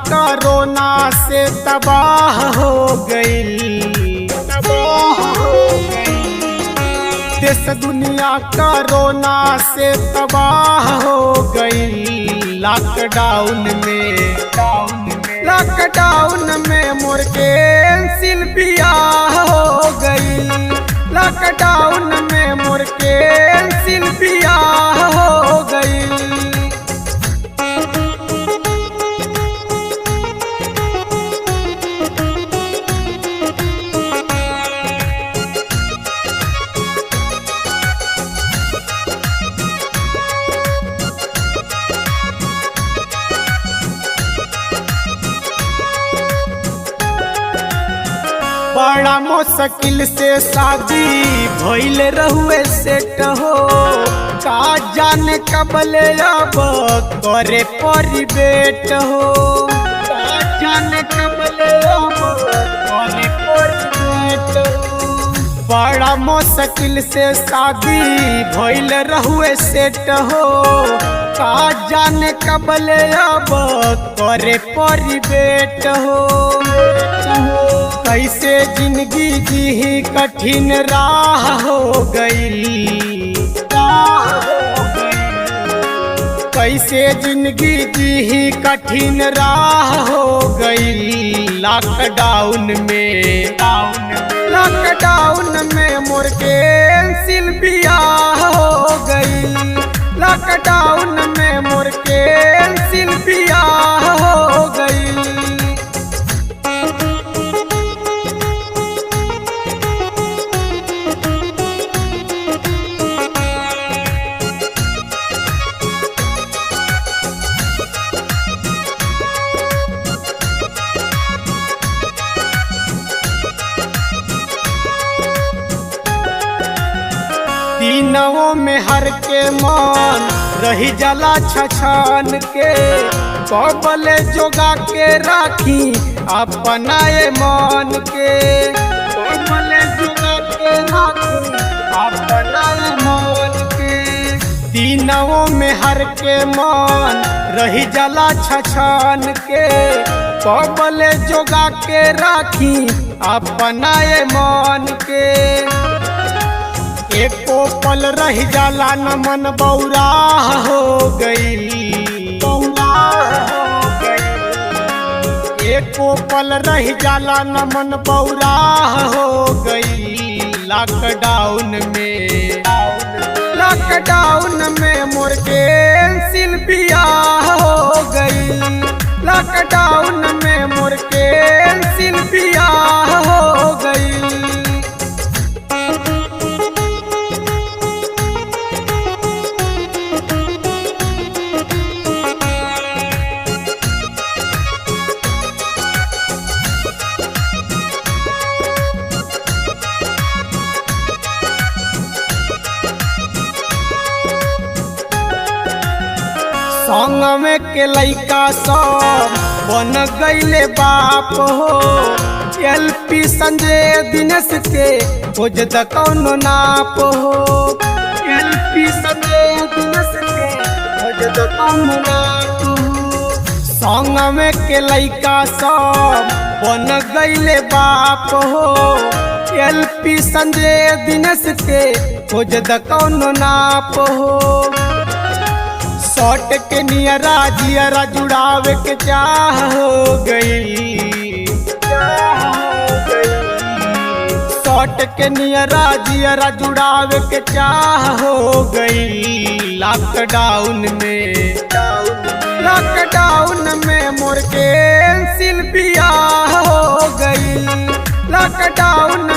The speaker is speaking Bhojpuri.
कोरोना से तबाह हो गई। देश दुनिया कोरोना से तबाह हो गई। लॉकडाउन में मोर कैंसिल बियाह हो गई। लॉकडाउन में मोर कैंसिल बियाह हो गई। बड़ा मुश्किल से शादी भइल रहुए सेट हो। का जाने कबले अब करे परी बेट हो। का जाने कबले अब करे परी बेट हो। बड़ा मुश्किल से शादी भइल रहुए सेट हो। का जाने कबले अब करे परी बेट हो। कैसे जिंदगी जी कठिन राह हो गई। कैसे जिंदगी जी कठिन राह हो गई। लॉकडाउन में मोर कैंसिल बियाह हो गई। लॉकडाउन में मोर कैंसिल बियाह हो गई। दिनों में हर के मन रही जला छछन के। कबले जोगा के राखी अपनाए मन के। कबले जोगा के राखी अपनाए मन के। दिनों में हर के मन रही जला छछन के। कबले जोगा के राखी अपनाए मन के। एको पल रह जाला न मन बौरा हो गई। एको पल रह जाला न मन बौरा हो गई। लॉकडाउन में मोर कैंसिल बियाह हो गई। लॉकडाउन में मोर कैंसिल बियाह हो गई। संग में के लइका सब बन गईले बाप हो। एलपी संजय दिनेश के खोज द कौनो नाप हो। एलपी संजय दिनेश के खोज द कौनो नाप हो। संग में के लइका सब बन गईले बाप हो। एलपी संजय दिनेश के खोज द कौनो नाप हो। सौट के नियरा जियरा जुड़ावे के चाह हो गई। सौट के नियरा जियरा जुड़ावे के चाह हो गई। लॉकडाउन में मोर कैंसिल बियाह हो गई। लॉकडाउन